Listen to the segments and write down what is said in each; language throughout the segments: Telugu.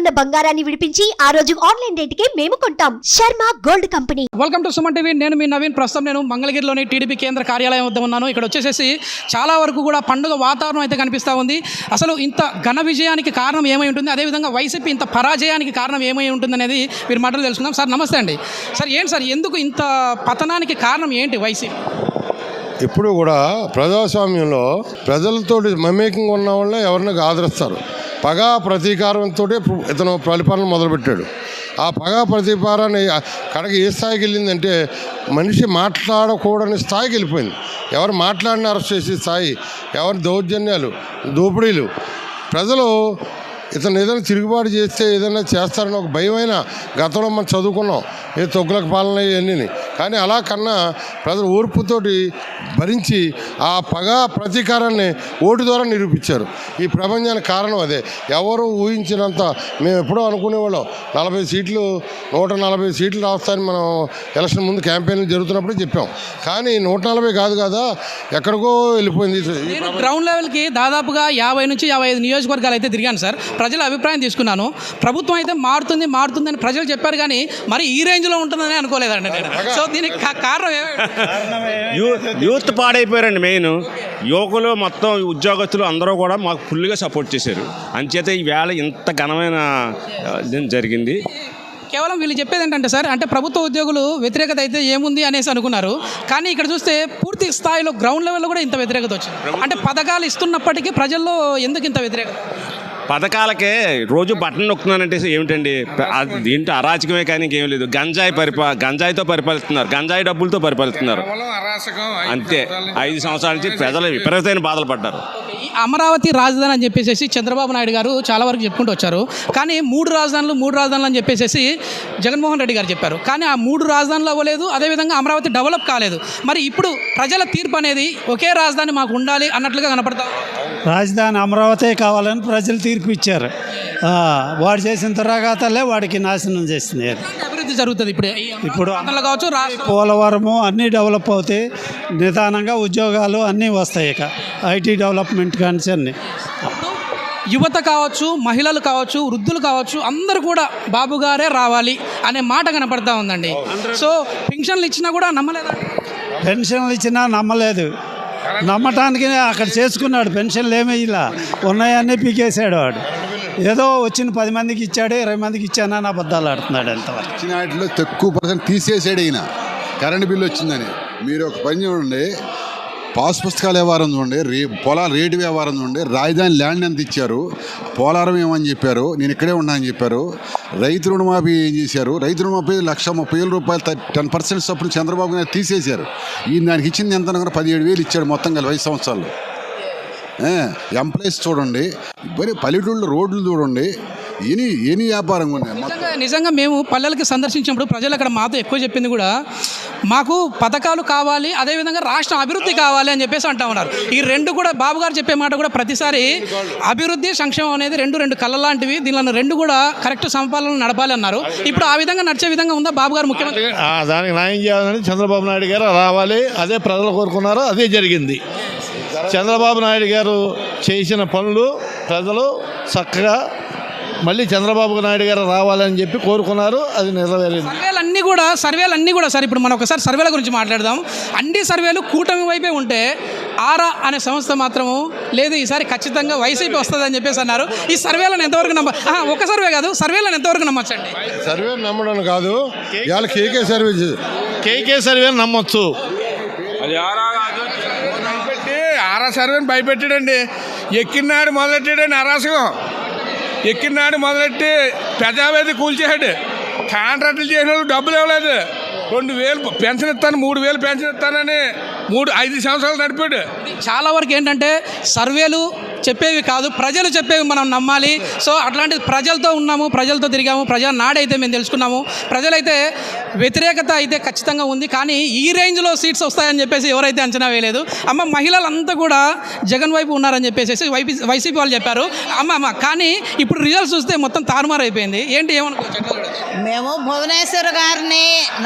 ఉన్న బంగారాన్ని విడిపించి ఆ రోజు ఆన్లైన్ రేటుకే మేము కొంటాం. Sharma gold company. Welcome to Suman TV. నేను మీ నవీన్. ప్రస్తుతం నేను మంగళగిరిలోని టీడీపీ కేంద్ర కార్యాలయం వద్ద ఉన్నాను. ఇక్కడ వచ్చేసేసి చాలా వరకు కూడా పండుగ వాతావరణం అయితే కనిపిస్తూ ఉంది. అసలు ఇంత ఘన విజయానికి కారణం ఏమై ఉంటుంది, అదేవిధంగా వైసీపీ ఇంత పరాజయానికి కారణం ఏమై ఉంటుంది అనేది మీరు మాటలు తెలుసుకుందాం. సార్ నమస్తే అండి. సార్ ఏంటి సార్, ఎందుకు ఇంత పతనానికి కారణం ఏంటి వైసీపీ? ఇప్పుడు కూడా ప్రజాస్వామ్యంలో ప్రజలతో మమేకంగా ఉన్న వాళ్ళే ఎవరిని ఆదరిస్తారు. పగా ప్రతీకారంతో ఇతను పరిపాలన మొదలుపెట్టాడు. ఆ పగా ప్రతీకారాన్ని కడకి ఏ స్థాయికి వెళ్ళిందంటే మనిషి మాట్లాడకూడని స్థాయికి వెళ్ళిపోయింది. ఎవరు మాట్లాడిన అరెస్ట్ చేసే స్థాయి, ఎవరి దౌర్జన్యాలు, దోపిడీలు. ప్రజలు ఇతను ఏదైనా తిరుగుబాటు చేస్తే ఏదైనా చేస్తారని ఒక భయమైన గతంలో మనం చదువుకున్నాం, ఏ తొగ్గులకు పాలన ఇవన్నీ. కానీ అలా కన్నా ప్రజలు ఓర్పుతోటి భరించి ఆ పగా ప్రతీకారాన్ని ఓటు ద్వారా నిరూపించారు. ఈ ప్రపంచానికి కారణం అదే. ఎవరు ఊహించినంత మేము ఎప్పుడో అనుకునేవాళ్ళం 40 సీట్లు 140 సీట్లు రాస్తాయని మనం ఎలక్షన్ ముందు క్యాంపెయిన్లు జరుగుతున్నప్పుడే చెప్పాం. కానీ 140 కాదు కదా, ఎక్కడికో వెళ్ళిపోయింది. గ్రౌండ్ లెవెల్కి దాదాపుగా 50 నుంచి 55 నియోజకవర్గాలు అయితే తిరిగాను సార్. ప్రజల అభిప్రాయం తీసుకున్నాను. ప్రభుత్వం అయితే మారుతుందని ప్రజలు చెప్పారు, కానీ మరి ఈ రేంజ్లో ఉంటుందని అనుకోలేదండి నేను. సో దీనికి కారణం యూత్ పాడైపోయారండి. మెయిన్ యువకులు మొత్తం ఉద్యోగస్తులు అందరూ కూడా మాకు ఫుల్గా సపోర్ట్ చేశారు. అంచేత ఈవేళ ఇంత ఘనమైన జరిగింది. కేవలం వీళ్ళు చెప్పేది ఏంటంటే సార్, అంటే ప్రభుత్వ ఉద్యోగులు వ్యతిరేకత అయితే ఏముంది అనేసి అనుకున్నారు, కానీ ఇక్కడ చూస్తే పూర్తి స్థాయిలో గ్రౌండ్ లెవెల్లో కూడా ఇంత వ్యతిరేకత వచ్చింది. అంటే పథకాలు ఇస్తున్నప్పటికీ ప్రజల్లో ఎందుకు ఇంత వ్యతిరేకత? పథకాలకే రోజు బటన్ నొక్కుతున్నానంటే ఏమిటండి, దీంట్లో అరాచకమే కానీ ఇంకేం లేదు. గంజాయితో పరిపాలిస్తున్నారు, గంజాయి డబ్బులతో పరిపాలిస్తున్నారు. అంతే. 5 సంవత్సరాల నుంచి ప్రజలు విపరీతమైన బాధలు పడ్డారు. అమరావతి రాజధాని అని చెప్పేసి చంద్రబాబు నాయుడు గారు చాలా వరకు చెప్పుకుంటూ వచ్చారు. కానీ 3 రాజధానులు అని చెప్పేసి జగన్మోహన్ రెడ్డి గారు చెప్పారు. కానీ ఆ 3 రాజధానులు అవ్వలేదు, అదేవిధంగా అమరావతి డెవలప్ కాలేదు. మరి ఇప్పుడు ప్రజల తీర్పు అనేది ఒకే రాజధాని మాకు ఉండాలి అన్నట్లుగా కనపడతా. రాజధాని అమరావతి కావాలని ప్రజలు తీర్పు ఇచ్చారు. వాడు చేసిన తరగాతలే వాడికి నాశనం చేసింది. అభివృద్ధి జరుగుతుంది ఇప్పుడు కావచ్చు. పోలవరము అన్నీ డెవలప్ అవుతాయి, నిదానంగా ఉద్యోగాలు అన్నీ వస్తాయి. ఇక ఐటీ డెవలప్మెంట్ కానీ అన్నీ. యువత కావచ్చు, మహిళలు కావచ్చు, వృద్ధులు కావచ్చు, అందరూ కూడా బాబు గారే రావాలి అనే మాట కనపడతా ఉందండి. సో పెన్షన్లు ఇచ్చినా కూడా నమ్మలేదు. పెన్షన్లు ఇచ్చినా నమ్మలేదు. నమ్మటానికి అక్కడ చేసుకున్నాడు. పెన్షన్లు ఏమీ ఇలా ఉన్నాయన్నీ పీకేసాడు వాడు. ఏదో వచ్చిన 10 మందికి ఇచ్చాడు, 20 మందికి ఇచ్చానని అబద్ధాలు ఆడుతున్నాడు. ఎంతవరకు ఇచ్చిన వాటిలో తక్కువ % తీసేసాడు ఈయన. కరెంటు బిల్లు వచ్చిందని. మీరు ఒక పని చూడండి, పాస్ పుస్తకాల వ్యవహారం చూడండి, పొలాల రేటు వ్యవహారం చూడండి, రాజధాని ల్యాండ్ ఎంత ఇచ్చారు, పోలారం ఏమని చెప్పారు, నేను ఇక్కడే ఉన్నా అని చెప్పారు. రైతు రుణమాఫీ ఏం చేశారు, రైతు రుణమాఫీ ₹130,000 10% చొప్పున చంద్రబాబు నాయుడు తీసేశారు. ఈయన దానికి ఇచ్చింది ఎంత అనగా 17,000 ఇచ్చాడు మొత్తం కలిపి 5 సంవత్సరాలు. ఎంప్లాయీస్ చూడండి, మరి పల్లెటూళ్ళు రోడ్లు చూడండి, ఎన్ని వ్యాపారంగా ఉన్నాయి. నిజంగా మేము పల్లెలకి సందర్శించినప్పుడు ప్రజలు అక్కడ మాతో ఎక్కువ చెప్పింది కూడా, మాకు పథకాలు కావాలి, అదేవిధంగా రాష్ట్రం అభివృద్ధి కావాలి అని చెప్పేసి అంటా ఉన్నారు. ఈ రెండు కూడా బాబు గారు చెప్పే మాట కూడా ప్రతిసారి అభివృద్ధి సంక్షేమం అనేది రెండు కళ్ళ లాంటివి, దీనిలో రెండు కూడా కరెక్ట్ సమపాలన నడపాలి అన్నారు. ఇప్పుడు ఆ విధంగా నడిచే విధంగా ఉందా బాబు గారు ముఖ్యమంత్రి? దానికి న్యాయం చేయాలని చంద్రబాబు నాయుడు గారు రావాలి, అదే ప్రజలు కోరుకున్నారు, అదే జరిగింది. చంద్రబాబు నాయుడు గారు చేసిన పనులు ప్రజలు చక్కగా మళ్ళీ చంద్రబాబు నాయుడు గారు రావాలని చెప్పి కోరుకున్నారు, అది నెరవేరింది. సర్వేలన్నీ కూడా సార్, ఇప్పుడు మనం ఒకసారి సర్వేల గురించి మాట్లాడదాం. అన్ని సర్వేలు కూటమి వైపే ఉంటే ఆరా అనే సంస్థ మాత్రము లేదు ఈసారి ఖచ్చితంగా వైసీపీ వస్తుందని చెప్పేసి అన్నారు. ఈ సర్వేలను ఎంతవరకు ఒక సర్వే కాదు, సర్వేలను ఎంతవరకు నమ్మచ్చండి? సర్వే నమ్మడం కాదు, ఇవాళ కేకే సర్వే నమ్మొచ్చు. అది ఆరా సర్వేని భయపెట్టాడండి. ఎక్కినాడు మొదలెట్టాడండి అరాసకం. ఎక్కినాడు మొదలెట్టి ప్రజావేది కూల్చేసాడు. కాంట్రాక్టులు చేసిన వాళ్ళు డబ్బులు ఇవ్వలేదు. 2,000 పెన్షన్ ఇస్తాను, 3,000 పెన్షన్ ఇస్తానని 5 సంవత్సరాలు నడిపాడు. చాలా వరకు ఏంటంటే సర్వేలు చెప్పేవి కాదు, ప్రజలు చెప్పేవి మనం నమ్మాలి. సో అట్లాంటి ప్రజలతో ఉన్నాము, ప్రజలతో తిరిగాము, ప్రజా నాడైతే మేము తెలుసుకున్నాము. ప్రజలైతే వ్యతిరేకత అయితే ఖచ్చితంగా ఉంది, కానీ ఈ రేంజ్లో సీట్స్ వస్తాయని చెప్పేసి ఎవరైతే అంచనా వేయలేదు. మహిళలంతా కూడా జగన్ వైపు ఉన్నారని చెప్పేసి వైసీపీ వాళ్ళు చెప్పారు. కానీ ఇప్పుడు రిజల్ట్స్ చూస్తే మొత్తం తారుమారు అయిపోయింది. ఏంటి ఏమనుకోవచ్చు? మేము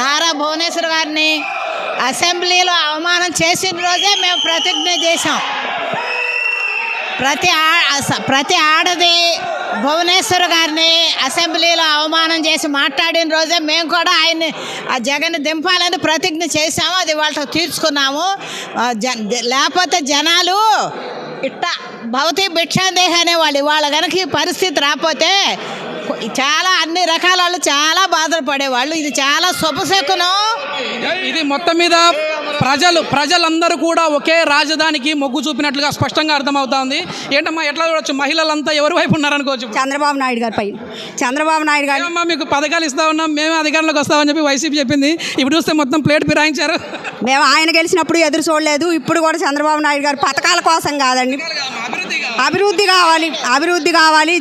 నారా భువనేశ్వర్ గారిని అసెంబ్లీలో అవమానం చేసిన రోజే మేము ప్రతిజ్ఞ చేశాం. ప్రతి ఆడది భువనేశ్వర్ గారిని అసెంబ్లీలో అవమానం చేసి మాట్లాడిన రోజే మేము కూడా ఆయన్ని ఆ జగన్ దింపాలని ప్రతిజ్ఞ చేశాము. అది వాళ్ళతో తీర్చుకున్నాము. లేకపోతే జనాలు ఇట్ట భవతి భిక్షాందేహి అనేవాళ్ళు. వాళ్ళ కనుక ఈ పరిస్థితి రాకపోతే చాలా అన్ని రకాల వాళ్ళు చాలా బాధలు పడేవాళ్ళు. ఇది చాలా శుభశకునం. ఇది మొత్తం మీద ప్రజలందరూ కూడా ఒకే రాజధానికి మొగ్గు చూపినట్లుగా స్పష్టంగా అర్థమవుతా ఉంది. ఏంటమ్మా ఎట్లా చూడొచ్చు, మహిళలంతా ఎవరి వైపు ఉన్నారనుకోవచ్చు? చంద్రబాబు నాయుడు గారి పైన. చంద్రబాబు నాయుడు గారు ఏమమ్మా మీకు పథకాలు ఇస్తా ఉన్నాం, మేమే అధికారంలోకి వస్తామని చెప్పి వైసీపీ చెప్పింది. ఇప్పుడు చూస్తే మొత్తం ప్లేట్ ఫిరాయించారు. మేము ఆయన గెలిచినప్పుడు ఎదురు చూడలేదు. ఇప్పుడు కూడా చంద్రబాబు నాయుడు గారు పథకాల కోసం కాదండి, అభివృద్ధి కావాలి.